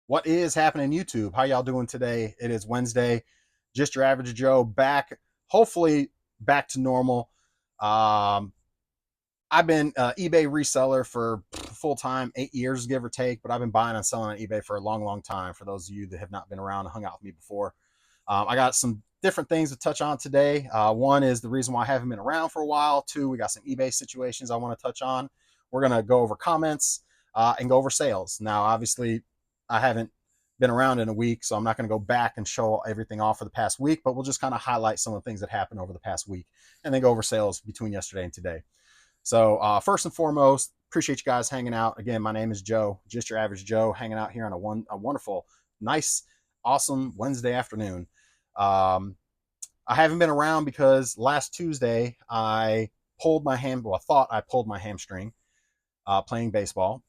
What is happening, YouTube? How y'all doing today? It is Wednesday. Just your average Joe back, hopefully back to normal. Um, I've been eBay reseller for full time 8 years, give or take, but I've been buying and selling on eBay for a long, long time. For those of you that have not been around and hung out with me before, I got some different things to touch on today. One is the reason why I haven't been around for a while. Two, we got some eBay situations I want to touch on. We're going to go over comments and go over sales. Now, obviously, I haven't been around in a week, so I'm not going to go back and show everything off for the past week, but we'll just kind of highlight some of the things that happened over the past week and then go over sales between yesterday and today. So first and foremost, appreciate you guys hanging out. Again, my name is Joe, just your average Joe, hanging out here on a wonderful, nice, awesome Wednesday afternoon. I haven't been around because last Tuesday I pulled my I thought I pulled my hamstring playing baseball,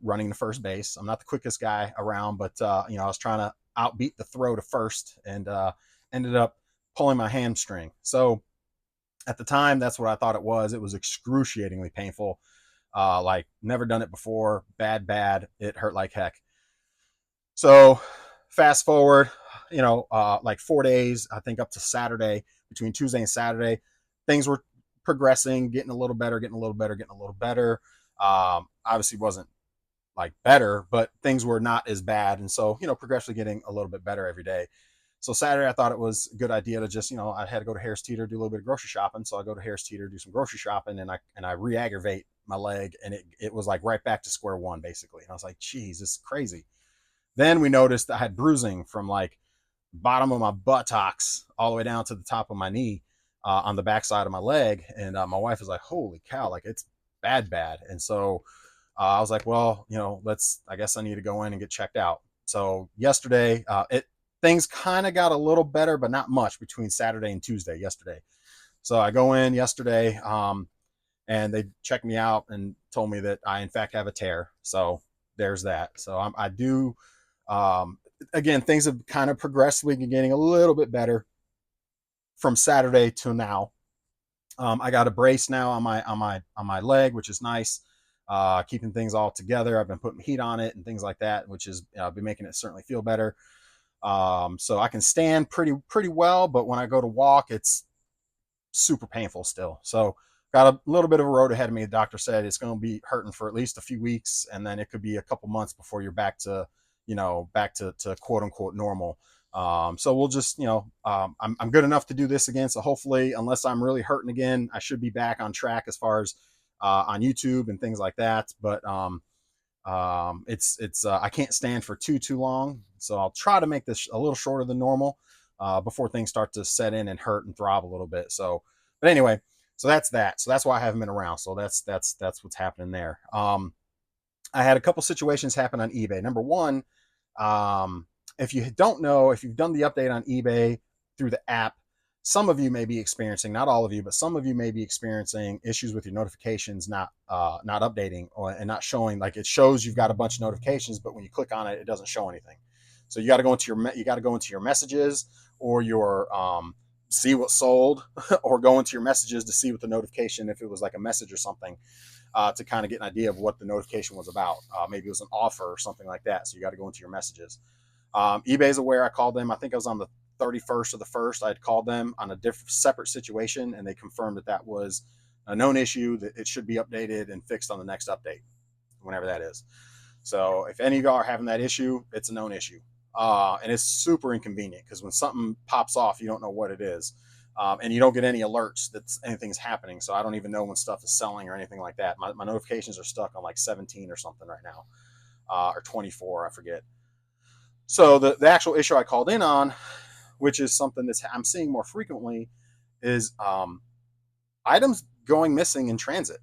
running to first base. I'm not the quickest guy around, but I was trying to outbeat the throw to first and ended up pulling my hamstring. So at the time, that's what I thought it was. It was excruciatingly painful. Like never done it before. Bad. It hurt like heck. So fast forward, like 4 days, I think up to Saturday, between Tuesday and Saturday, things were progressing, getting a little better. Obviously wasn't like better, but things were not as bad. And so, progressively getting a little bit better every day. So Saturday, I thought it was a good idea to just, I had to go to Harris Teeter, do a little bit of grocery shopping. So I go to Harris Teeter, do some grocery shopping, and I re-aggravate my leg, and it was like right back to square one, basically. And I was like, geez, this is crazy. Then we noticed I had bruising from like bottom of my buttocks all the way down to the top of my knee on the backside of my leg. And my wife was like, holy cow, like it's bad. And so I was like, well, I guess I need to go in and get checked out. So yesterday, things kind of got a little better, but not much between Saturday and Tuesday yesterday. So I go in yesterday and they checked me out and told me that I, in fact, have a tear. So there's that. So I do, again, things have kind of progressively getting a little bit better from Saturday to now. I got a brace now on my leg, which is nice. Keeping things all together. I've been putting heat on it and things like that, which has been making it certainly feel better. So I can stand pretty well, but when I go to walk, it's super painful still. So got a little bit of a road ahead of me. The doctor said it's going to be hurting for at least a few weeks, and then it could be a couple months before you're back to quote unquote normal. So we'll just, I'm good enough to do this again. So hopefully, unless I'm really hurting again, I should be back on track as far as on YouTube and things like that. But it's I can't stand for too long, so I'll try to make this a little shorter than normal before things start to set in and hurt and throb a little bit. So, but anyway, so that's that. So that's why I haven't been around. So that's what's happening there. I had a couple situations happen on eBay. Number one, if you don't know, if you've done the update on eBay through the app, some of you may be experiencing, not all of you, but some of you may be experiencing issues with your notifications not updating and not showing. Like it shows you've got a bunch of notifications, but when you click on it, it doesn't show anything. So you got to go into your messages or your see what sold, or go into your messages to see what the notification, if it was like a message or something, to kind of get an idea of what the notification was about. Maybe it was an offer or something like that. So you got to go into your messages. eBay's aware. I called them. I think I was on the 31st of the 1st. I had called them on a separate situation, and they confirmed that was a known issue, that it should be updated and fixed on the next update, whenever that is. So if any of y'all are having that issue, it's a known issue. And it's super inconvenient because when something pops off, you don't know what it is. And you don't get any alerts that anything's happening. So I don't even know when stuff is selling or anything like that. My notifications are stuck on like 17 or something right now, or 24, I forget. So the actual issue I called in on, which is something that I'm seeing more frequently, is items going missing in transit.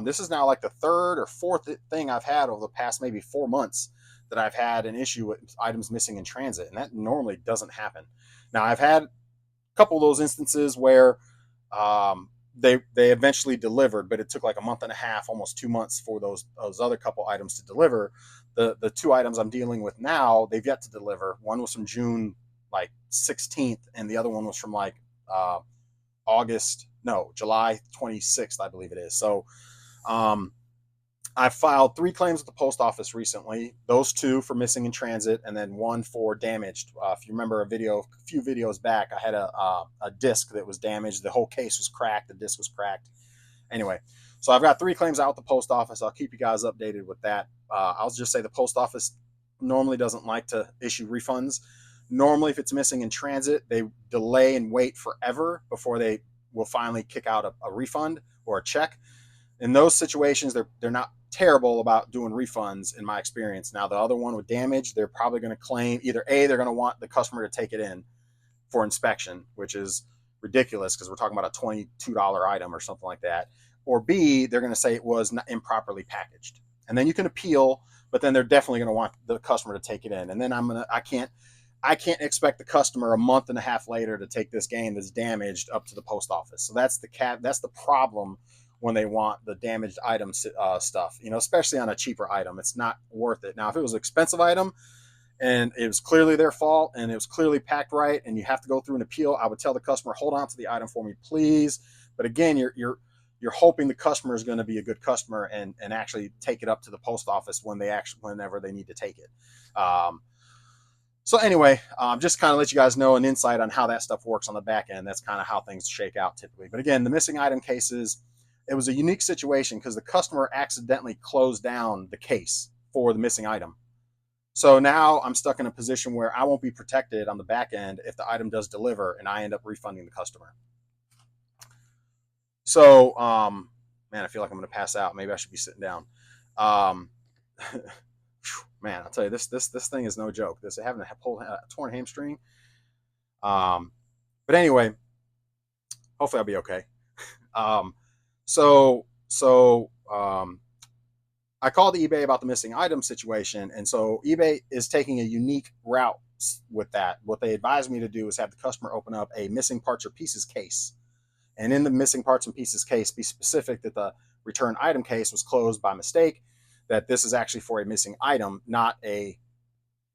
This is now like the third or fourth thing I've had over the past maybe 4 months that I've had an issue with items missing in transit, and that normally doesn't happen. Now, I've had a couple of those instances where they eventually delivered, but it took like a month and a half, almost 2 months for those other couple items to deliver. The two items I'm dealing with now, they've yet to deliver. One was from June like 16th, and the other one was from like July 26th, I believe it is. So I filed 3 claims at the post office recently. Those 2 for missing in transit, and then 1 for damaged. If you remember a few videos back, I had a disc that was damaged. The whole case was cracked. The disc was cracked. Anyway, so I've got 3 claims out at the post office. I'll keep you guys updated with that. I'll just say the post office normally doesn't like to issue refunds. Normally, if it's missing in transit, they delay and wait forever before they will finally kick out a refund or a check. In those situations, they're not terrible about doing refunds in my experience. Now, the other one with damage, they're probably going to claim either A, they're going to want the customer to take it in for inspection, which is ridiculous because we're talking about a $22 item or something like that, or B, they're going to say it was not improperly packaged. And then you can appeal, but then they're definitely going to want the customer to take it in. And then I can't expect the customer a month and a half later to take this game that's damaged up to the post office. So that's the problem when they want the damaged item stuff, especially on a cheaper item. It's not worth it. Now, if it was an expensive item and it was clearly their fault and it was clearly packed right and you have to go through an appeal, I would tell the customer, hold on to the item for me, please. But again, you're hoping the customer is going to be a good customer and actually take it up to the post office whenever they need to take it. So anyway, just kind of let you guys know an insight on how that stuff works on the back end. That's kind of how things shake out typically. But again, the missing item cases, it was a unique situation because the customer accidentally closed down the case for the missing item. So now I'm stuck in a position where I won't be protected on the back end if the item does deliver and I end up refunding the customer. So, man, I feel like I'm going to pass out. Maybe I should be sitting down. Man, I'll tell you, this thing is no joke. This having a torn hamstring. But anyway, hopefully I'll be okay. So I called eBay about the missing item situation, and so eBay is taking a unique route with that. What they advised me to do is have the customer open up a missing parts or pieces case, and in the missing parts and pieces case, be specific that the return item case was closed by mistake, that this is actually for a missing item, not a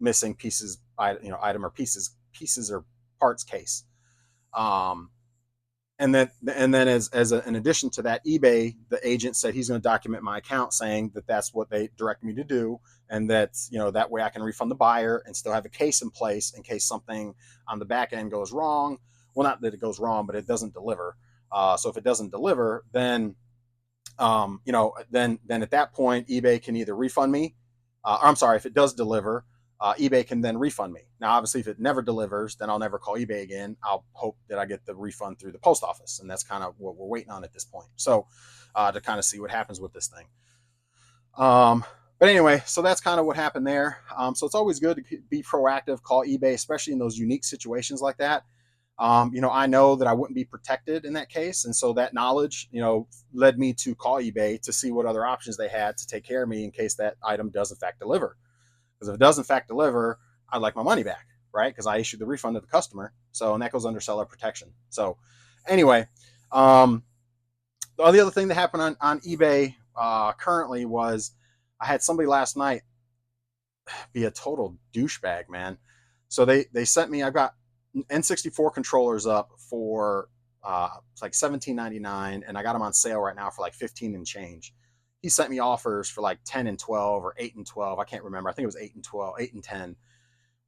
missing pieces, item or pieces or parts case. And then in addition to that, eBay, the agent said he's going to document my account saying that that's what they direct me to do. And that, that way I can refund the buyer and still have a case in place in case something on the back end goes wrong. Well, not that it goes wrong, but it doesn't deliver. So if it doesn't deliver, then, then at that point, eBay can either refund me. I'm sorry, if it does deliver, eBay can then refund me. Now, obviously, if it never delivers, then I'll never call eBay again. I'll hope that I get the refund through the post office. And that's kind of what we're waiting on at this point. So to kind of see what happens with this thing. But anyway, so that's kind of what happened there. So it's always good to be proactive, call eBay, especially in those unique situations like that. I know that I wouldn't be protected in that case. And so that knowledge, led me to call eBay to see what other options they had to take care of me in case that item does in fact deliver. Because if it does in fact deliver, I'd like my money back, right? Because I issued the refund to the customer. So, and that goes under seller protection. So anyway, the other thing that happened on eBay currently was I had somebody last night be a total douchebag, man. So they sent me, I've got N64 controllers up for it's like $17.99, and I got them on sale right now for like 15 and change. He sent me offers for like 10 and 12 or 8 and 12. I can't remember. I think it was 8 and 12, 8 and 10.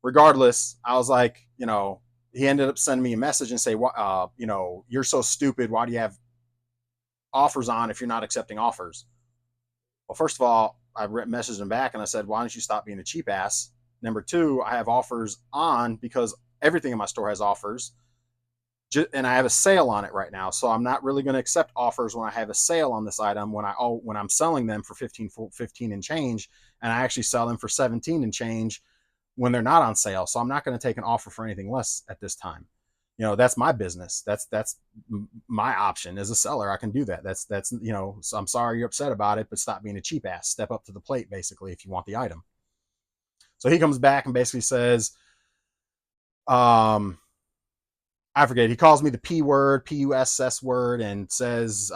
Regardless, I was like, he ended up sending me a message and say, you're so stupid. Why do you have offers on if you're not accepting offers? Well, first of all, I messaged him back and I said, why don't you stop being a cheap ass? Number two, I have offers on because everything in my store has offers. And I have a sale on it right now, so I'm not really going to accept offers when I have a sale on this item when I'm selling them for 15 and change, and I actually sell them for 17 and change when they're not on sale. So I'm not going to take an offer for anything less at this time. That's my business. That's my option as a seller. I can do that. That's so I'm sorry you're upset about it, but stop being a cheap ass. Step up to the plate, basically, if you want the item. So he comes back and basically says, I forget. He calls me the P word, P-U-S-S word, and says,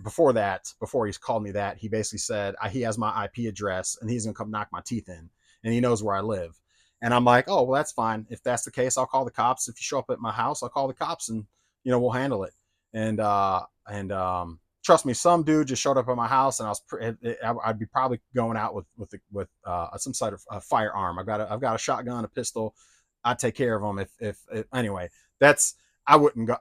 before he's called me that, he basically said he has my IP address and he's going to come knock my teeth in and he knows where I live. And I'm like, oh, well, that's fine. If that's the case, I'll call the cops. If you show up at my house, I'll call the cops and, we'll handle it. And trust trust me, some dude just showed up at my house, and I'd be probably going out with some sort of firearm. I've got a shotgun, a pistol. I'd take care of them if anyway. That's I wouldn't go.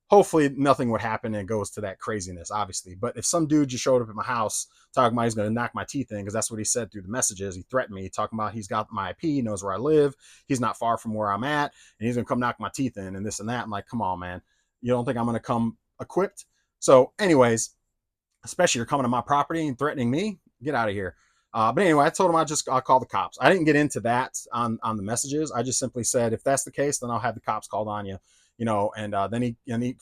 Hopefully nothing would happen and it goes to that craziness, obviously. But if some dude just showed up at my house talking about he's going to knock my teeth in, because that's what he said through the messages, he threatened me, talking about he's got my IP, he knows where I live, he's not far from where I'm at, and he's going to come knock my teeth in and this and that. I'm like, come on, man. You don't think I'm going to come equipped? So anyways, especially you're coming to my property and threatening me, get out of here. But anyway, I told him I'll call the cops. I didn't get into that on the messages. I just simply said, if that's the case, then I'll have the cops called on you. You know, and then he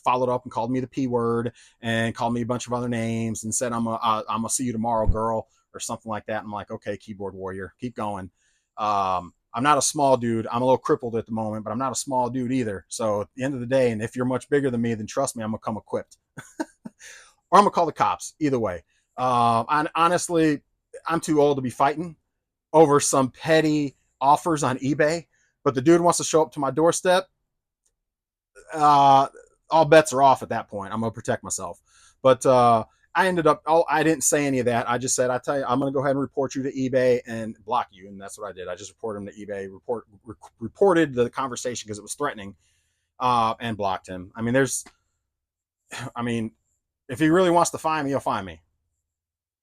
followed up and called me the P word and called me a bunch of other names and said, I'm gonna see you tomorrow, girl, or something like that. I'm like, okay, keyboard warrior, keep going. I'm not a small dude. I'm a little crippled at the moment, but I'm not a small dude either. So at the end of the day, and if you're much bigger than me, then trust me, I'm gonna come equipped. Or I'm gonna call the cops. Either way. Honestly, I'm too old to be fighting over some petty offers on eBay. But the dude wants to show up to my doorstep. All bets are off at that point. I'm gonna protect myself. But I ended up. I didn't say any of that. I just said, I tell you, I'm gonna go ahead and report you to eBay and block you. And that's what I did. I just reported him to eBay. Reported the conversation because it was threatening, and blocked him. I mean, if he really wants to find me, he'll find me.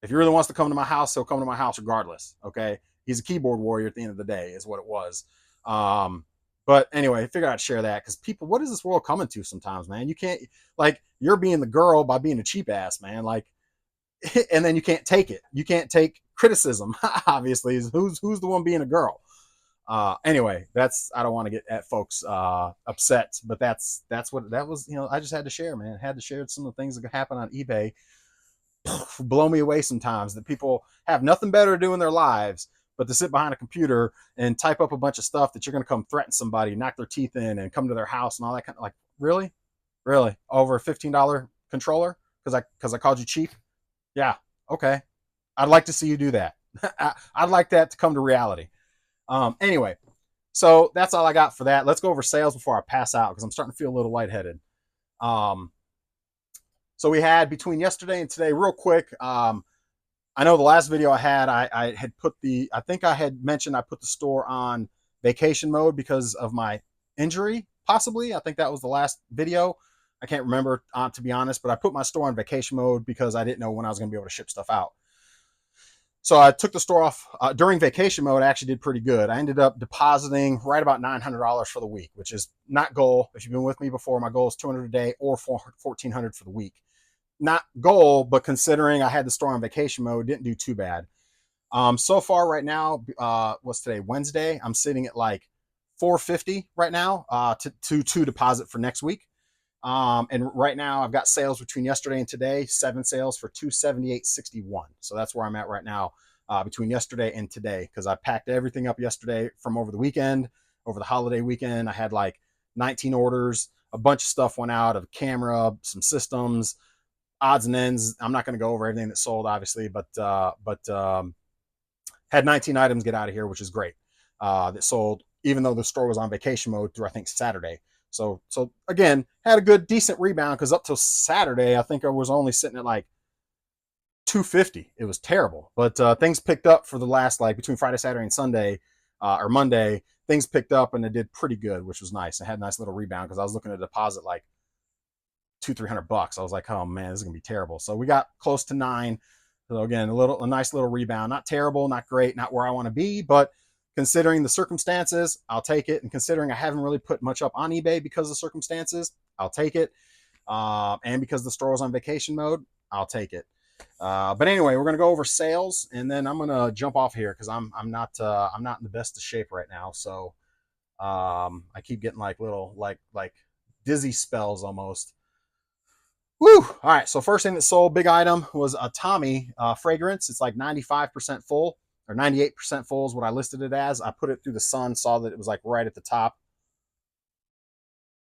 If he really wants to come to my house, he'll come to my house regardless. Okay, he's a keyboard warrior at the end of the day, is what it was. But anyway, I figured I'd share that because people, what is this world coming to sometimes, man? You can't, like, you're being the girl by being a cheap ass, man. Like, and then you can't take it. You can't take criticism, obviously. Who's the one being a girl? Anyway, I don't want to get at folks upset, but that's what that was. You know, I just had to share, man. I had to share some of the things that happen on eBay. Blow me away sometimes, that people have nothing better to do in their lives but to sit behind a computer and type up a bunch of stuff that you're going to come threaten somebody, knock their teeth in, and come to their house and all that kind of, like, really over a $15 controller because I called you cheap. Yeah, okay, I'd like to see you do that. I'd like that to come to reality. Anyway, so that's all I got for that. Let's go over sales before I pass out because I'm starting to feel a little lightheaded. So we had between yesterday and today, real quick. I know the last video I had, I had put I think I had mentioned I put the store on vacation mode because of my injury, possibly. I think that was the last video. I can't remember, to be honest, but I put my store on vacation mode because I didn't know when I was going to be able to ship stuff out. So I took the store off during vacation mode. I actually did pretty good. I ended up depositing right about $900 for the week, which is not goal. If you've been with me before, my goal is $200 a day or $1,400 for the week. Not goal, but considering I had the store on vacation mode, didn't do too bad. So far right now, what's today? Wednesday. I'm sitting at like $450 right now to deposit for next week. And right now I've got sales between yesterday and today, 7 sales for $278.61. So that's where I'm at right now, between yesterday and today, because I packed everything up yesterday from over the weekend, over the holiday weekend. I had like 19 orders, a bunch of stuff went out, of a camera, some systems, odds and ends. I'm not going to go over everything that sold, obviously, but had 19 items get out of here, which is great. That sold, even though the store was on vacation mode through, I think, Saturday. So again, had a good, decent rebound, because up till Saturday, I think I was only sitting at like 250. It was terrible, but things picked up for the last, like, between Friday, Saturday, and Sunday, or Monday. Things picked up and it did pretty good, which was nice. I had a nice little rebound because I was looking to deposit like $200-300. I was like, oh man, this is gonna be terrible. So we got close to 9. So again, a nice little rebound. Not terrible, not great, not where I want to be, but considering the circumstances, I'll take it. And considering I haven't really put much up on eBay because of circumstances, I'll take it. And because the store was on vacation mode, I'll take it. But anyway, we're gonna go over sales, and then I'm gonna jump off here because I'm not in the best of shape right now. So I keep getting like little like dizzy spells almost. Woo! All right, so first thing that sold, big item, was a Tommy fragrance. It's like 95% full, or 98% full is what I listed it as. I put it through the sun, saw that it was like right at the top.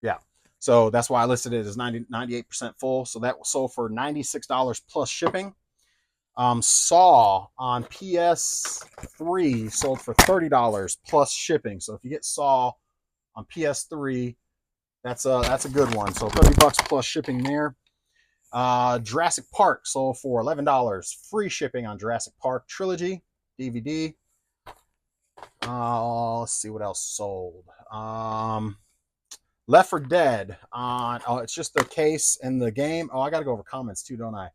Yeah, so that's why I listed it as 98% full. So that was sold for $96 plus shipping. Saw on PS3 sold for $30 plus shipping. So if you get Saw on PS3, that's a good one. So $30 plus shipping there. Jurassic Park sold for $11. Free shipping on Jurassic Park Trilogy DVD. Let's see what else sold. Left 4 Dead on. Oh, it's just the case and the game. Oh, I got to go over comments too, don't I?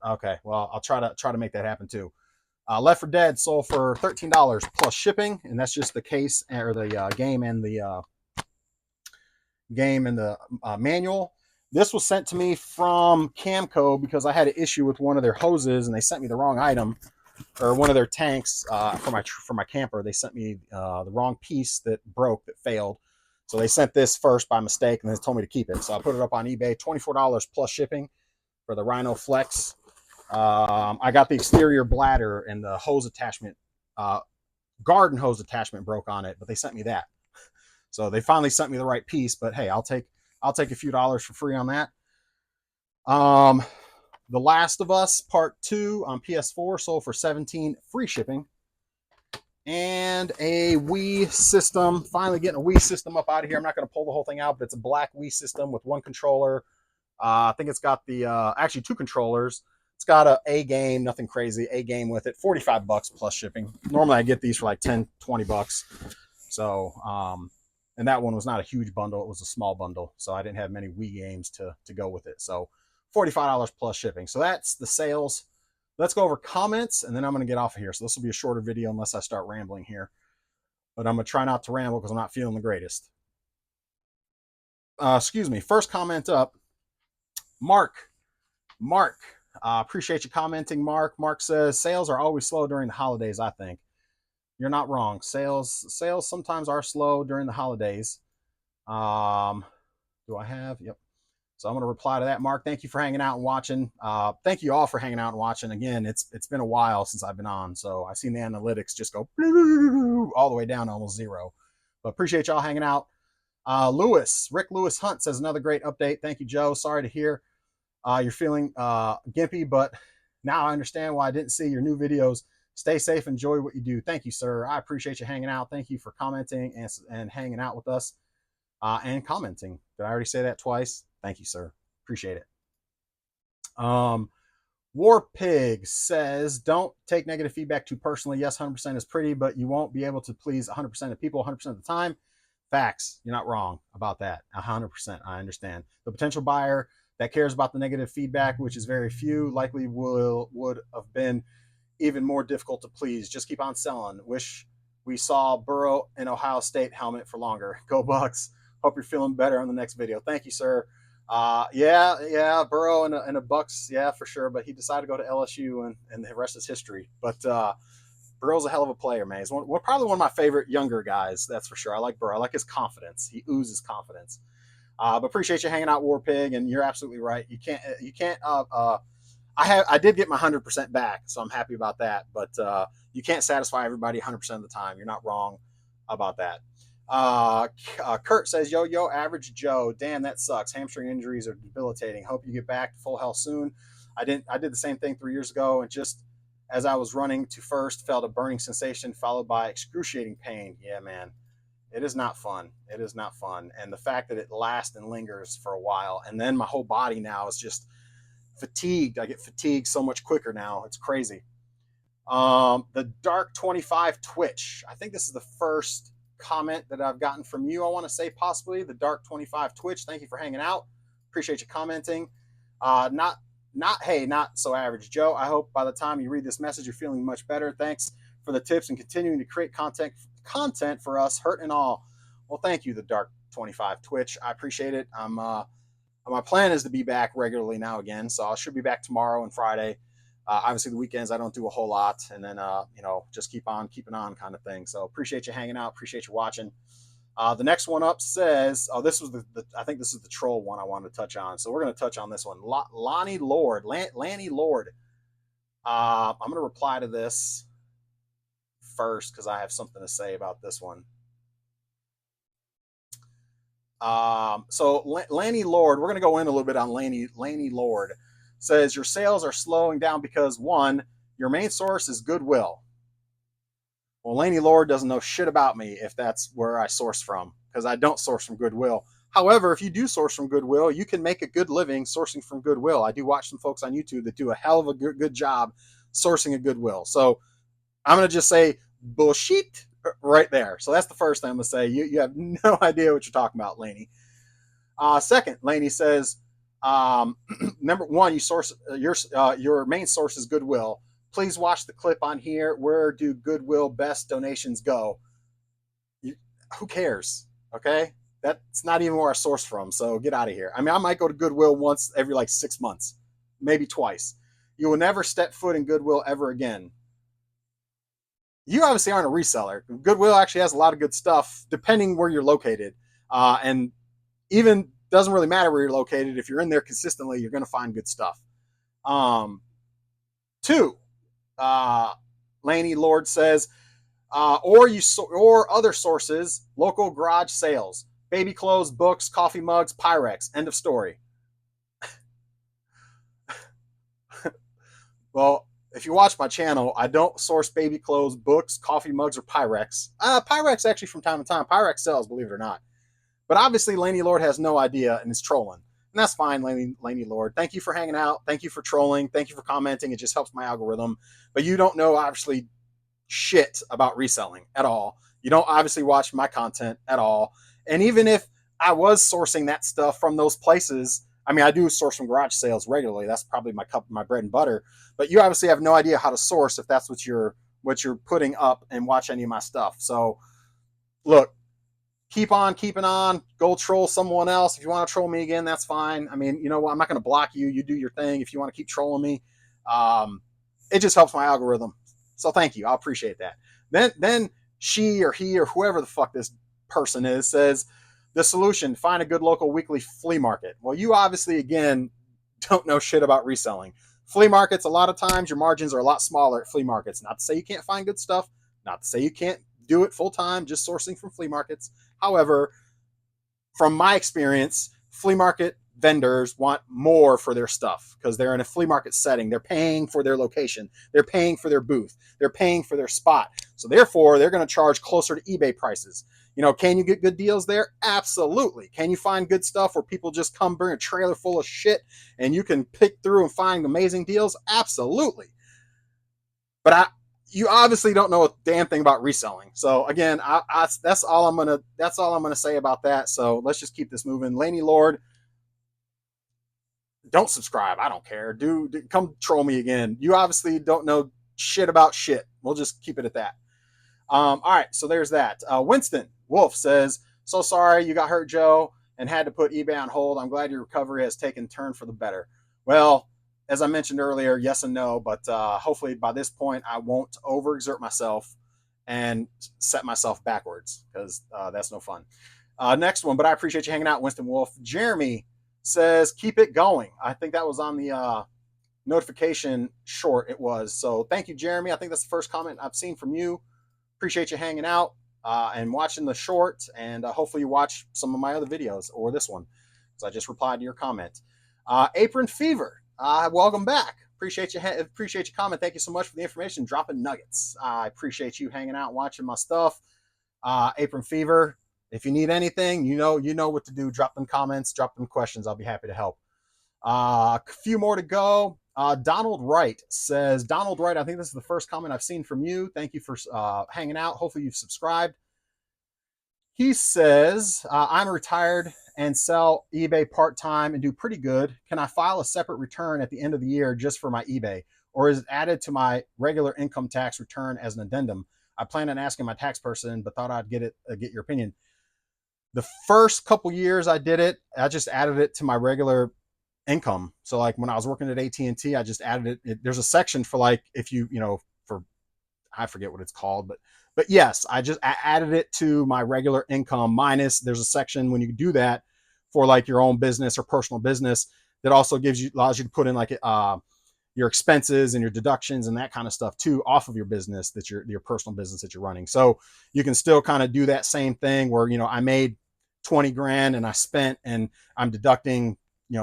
Okay, well, I'll try to make that happen too. Left 4 Dead sold for $13 plus shipping, and that's just the case or the game and the manual. This was sent to me from Camco because I had an issue with one of their hoses, and they sent me the wrong item, or one of their tanks for my camper. They sent me the wrong piece that broke, that failed. So they sent this first by mistake, and then told me to keep it. So I put it up on eBay, $24 plus shipping for the Rhino Flex. I got the exterior bladder and the hose attachment, garden hose attachment broke on it, but they sent me that. So they finally sent me the right piece. But hey, I'll take a few dollars for free on that. The Last of Us Part 2 on PS4 sold for $17, free shipping. And a Wii system, finally getting a Wii system up out of here. I'm not going to pull the whole thing out, but it's a black Wii system with one controller. I think it's got the, actually 2 controllers. It's got a game, nothing crazy, a game with it, $45 plus shipping. Normally I get these for like 10, 20 bucks. So, and that one was not a huge bundle. It was a small bundle. So I didn't have many Wii games to go with it. So $45 plus shipping. So that's the sales. Let's go over comments, and then I'm going to get off of here. So this will be a shorter video unless I start rambling here. But I'm going to try not to ramble because I'm not feeling the greatest. Excuse me. First comment up, Mark. Appreciate you commenting, Mark. Mark says, sales are always slow during the holidays, I think. You're not wrong. Sales sometimes are slow during the holidays. Do I have? Yep. So I'm going to reply to that, Mark. Thank you for hanging out and watching. Thank you all for hanging out and watching. Again, it's been a while since I've been on, so I've seen the analytics just go all the way down to almost 0. But appreciate y'all hanging out. Rick Lewis Hunt says, another great update. Thank you, Joe. Sorry to hear you're feeling gimpy, but now I understand why I didn't see your new videos. Stay safe. Enjoy what you do. Thank you, sir. I appreciate you hanging out. Thank you for commenting and hanging out with us and commenting. Did I already say that twice? Thank you, sir. Appreciate it. War Pig says, don't take negative feedback too personally. Yes, 100% is pretty, but you won't be able to please 100% of people 100% of the time. Facts. You're not wrong about that. 100%. I understand. The potential buyer that cares about the negative feedback, which is very few, likely would have been even more difficult to please. Just keep on selling. Wish we saw Burrow in Ohio State helmet for longer. Go Bucks. Hope you're feeling better on the next video. Thank you, sir. Yeah, Burrow and a Bucks, yeah, for sure. But he decided to go to LSU, and the rest is history. But Burrow's a hell of a player, man. He's probably one of my favorite younger guys, that's for sure. I like Burrow. I like his confidence. He oozes confidence. But appreciate you hanging out, War Pig, and you're absolutely right. You can't. I did get my 100% back, so I'm happy about that. But you can't satisfy everybody 100% of the time. You're not wrong about that. Kurt says, yo, average Joe. Damn, that sucks. Hamstring injuries are debilitating. Hope you get back to full health soon. I did the same thing 3 years ago, and just as I was running to first, felt a burning sensation followed by excruciating pain. Yeah, man. It is not fun. It is not fun. And the fact that it lasts and lingers for a while, and then my whole body now is just fatigued. I get fatigued so much quicker now. It's crazy. The Dark 25 Twitch. I think this is the first comment that I've gotten from you. I want to say possibly the Dark 25 Twitch. Thank you for hanging out. Appreciate you commenting. Not so average Joe. I hope by the time you read this message, you're feeling much better. Thanks for the tips and continuing to create content for us, hurt and all. Well, thank you, the Dark 25 Twitch. I appreciate it. My plan is to be back regularly now again, so I should be back tomorrow and Friday. Obviously, the weekends I don't do a whole lot, and then just keep on keeping on kind of thing. So appreciate you hanging out. Appreciate you watching. The next one up says, this was I think this is the troll one I wanted to touch on. So we're going to touch on this one. Lanny Lord. I'm going to reply to this first because I have something to say about this one. So Lanny Lord, we're going to go in a little bit on Lanny Lord. Says your sales are slowing down because, one, your main source is Goodwill. Well, Laney Lord doesn't know shit about me if that's where I source from, because I don't source from Goodwill. However, if you do source from Goodwill, you can make a good living sourcing from Goodwill. I do watch some folks on YouTube that do a hell of a good job sourcing a Goodwill. So I'm going to just say bullshit right there. So that's the first thing I'm going to say. You have no idea what you're talking about, Laney. Second, Laney says, number one, you source your main source is Goodwill. Please watch the clip on here. Where do Goodwill best donations go? Who cares? Okay. That's not even where I source from. So get out of here. I mean, I might go to Goodwill once every like 6 months, maybe twice. You will never step foot in Goodwill ever again. You obviously aren't a reseller. Goodwill actually has a lot of good stuff depending where you're located. And even doesn't really matter where you're located. If you're in there consistently, you're going to find good stuff. Two, Laney Lord says, or other sources, local garage sales, baby clothes, books, coffee mugs, Pyrex. End of story. Well, if you watch my channel, I don't source baby clothes, books, coffee mugs, or Pyrex. Pyrex actually from time to time. Pyrex sells, believe it or not. But obviously, Laney Lord has no idea and is trolling. And that's fine, Laney Lord. Thank you for hanging out. Thank you for trolling. Thank you for commenting. It just helps my algorithm. But you don't know, obviously, shit about reselling at all. You don't obviously watch my content at all. And even if I was sourcing that stuff from those places, I mean, I do source from garage sales regularly. That's probably my bread and butter. But you obviously have no idea how to source if that's what you're putting up and watch any of my stuff. So look, keep on keeping on. Go troll someone else. If you want to troll me again, that's fine. I mean, you know what? I'm not going to block you. You do your thing. If you want to keep trolling me, it just helps my algorithm. So thank you. I appreciate that. Then she or he or whoever the fuck this person is says, the solution, find a good local weekly flea market. Well, you obviously, again, don't know shit about reselling. Flea markets, a lot of times your margins are a lot smaller at flea markets. Not to say you can't find good stuff. Not to say you can't do it full time, just sourcing from flea markets. However, from my experience, flea market vendors want more for their stuff because they're in a flea market setting. They're paying for their location. They're paying for their booth. They're paying for their spot. So therefore, they're going to charge closer to eBay prices. You know, can you get good deals there? Absolutely. Can you find good stuff where people just come bring a trailer full of shit and you can pick through and find amazing deals? Absolutely. But you obviously don't know a damn thing about reselling. So again, that's all I'm gonna say about that. So let's just keep this moving. Laney Lord, don't subscribe. I don't care. Do come troll me again. You obviously don't know shit about shit. We'll just keep it at that. All right, so there's that. Winston Wolf says, so sorry you got hurt, Joe, and had to put eBay on hold. I'm glad your recovery has taken a turn for the better. Well, as I mentioned earlier, yes and no, but hopefully by this point I won't overexert myself and set myself backwards because that's no fun. Next one, but I appreciate you hanging out, Winston Wolf. Jeremy says, keep it going. I think that was on the notification short it was. So thank you, Jeremy. I think that's the first comment I've seen from you. Appreciate you hanging out and watching the short, and hopefully you watch some of my other videos or this one because I just replied to your comment. Apron Fever, welcome back. Appreciate your comment. Thank you so much for the information, dropping nuggets. I appreciate you hanging out, watching my stuff. Apron Fever, if you need anything, you know what to do. Drop them comments, drop them questions. I'll be happy to help. A few more to go. Donald Wright says, Donald Wright, I think this is the first comment I've seen from you. Thank you for hanging out. Hopefully you've subscribed. He says, I'm retired and sell eBay part-time and do pretty good. Can I file a separate return at the end of the year just for my eBay? Or is it added to my regular income tax return as an addendum? I plan on asking my tax person, but thought I'd get your opinion. The first couple years I did it, I just added it to my regular income. So like when I was working at AT&T, I just added it. There's a section for like, if you know, for, I forget what it's called, but yes, I added it to my regular income minus there's a section when you do that for like your own business or personal business that also allows you to put in like your expenses and your deductions and that kind of stuff too off of your business that your personal business that you're running. So you can still kind of do that same thing where, you know, I made 20 grand and I spent and I'm deducting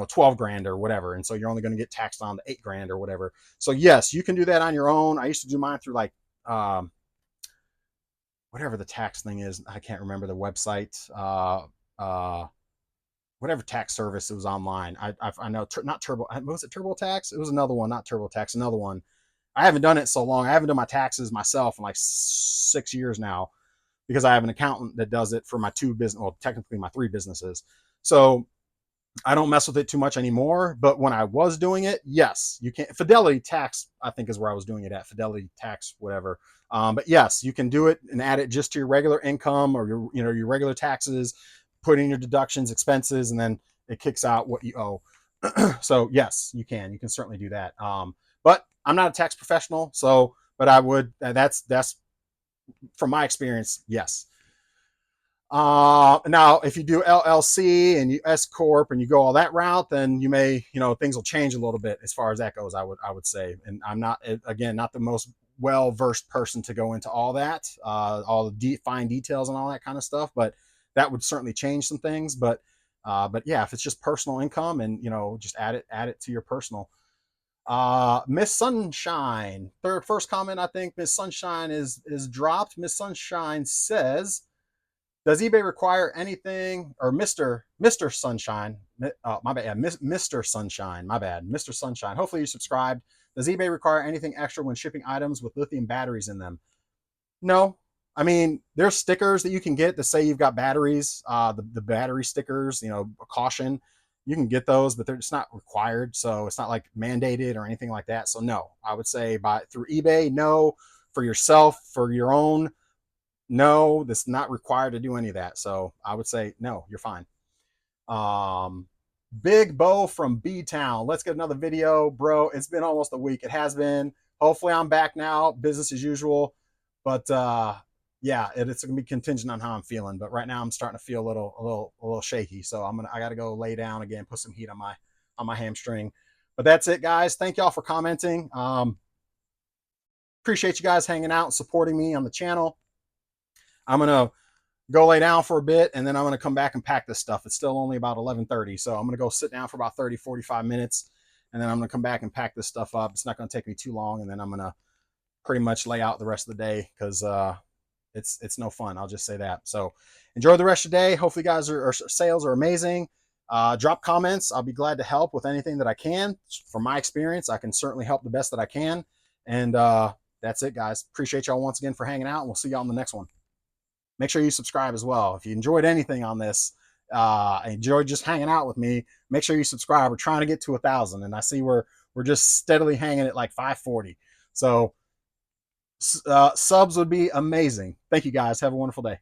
12 grand or whatever. And so you're only going to get taxed on the 8 grand or whatever. So yes, you can do that on your own. I used to do mine through like, whatever the tax thing is. I can't remember the website. whatever tax service it was online. I know not Turbo. Was it TurboTax? It was another one, not TurboTax. Another one. I haven't done it so long. I haven't done my taxes myself in like 6 years now because I have an accountant that does it for my two business, well, technically my three businesses. So I don't mess with it too much anymore. But when I was doing it, yes, you can. Fidelity Tax, I think, is where I was doing it at. Fidelity Tax, whatever. But yes, you can do it and add it just to your regular income or your regular taxes. Put in your deductions, expenses, and then it kicks out what you owe. So yes, you can. You can certainly do that. But I'm not a tax professional, so but I would. That's from my experience. Yes. Now, if you do LLC and you S corp and you go all that route, then you may, things will change a little bit as far as that goes. I would say, and I'm not, again, not the most well versed person to go into all that, all the fine details and all that kind of stuff. But that would certainly change some things. But yeah, if it's just personal income and just add it to your personal. Miss Sunshine, first comment. I think Miss Sunshine is dropped. Miss Sunshine says, does eBay require anything, or Mr. Sunshine? My bad. Yeah, Mr. Sunshine. My bad. Mr. Sunshine. Hopefully you subscribed. Does eBay require anything extra when shipping items with lithium batteries in them? No. I mean, there's stickers that you can get that say you've got batteries. The battery stickers, caution. You can get those, but they're just not required. So it's not like mandated or anything like that. So no, I would say through eBay, no. For yourself, for your own, no, that's not required to do any of that. So I would say, no, you're fine. Big Bo from B-Town. Let's get another video, bro. It's been almost a week. It has been. Hopefully I'm back now, business as usual. But yeah, it's gonna be contingent on how I'm feeling. But right now I'm starting to feel a little shaky. So I gotta go lay down again, put some heat on my hamstring. But that's it, guys. Thank y'all for commenting. Appreciate you guys hanging out and supporting me on the channel. I'm going to go lay down for a bit, and then I'm going to come back and pack this stuff. It's still only about 11:30, so I'm going to go sit down for about 30, 45 minutes, and then I'm going to come back and pack this stuff up. It's not going to take me too long, and then I'm going to pretty much lay out the rest of the day because it's no fun. I'll just say that. So enjoy the rest of the day. Hopefully, guys, sales are amazing. Drop comments. I'll be glad to help with anything that I can. From my experience, I can certainly help the best that I can. And that's it, guys. Appreciate y'all once again for hanging out, and we'll see y'all in the next one. Make sure you subscribe as well. If you enjoyed anything on this, enjoyed just hanging out with me, make sure you subscribe. We're trying to get to 1,000, and I see we're just steadily hanging at like 540. So subs would be amazing. Thank you, guys. Have a wonderful day.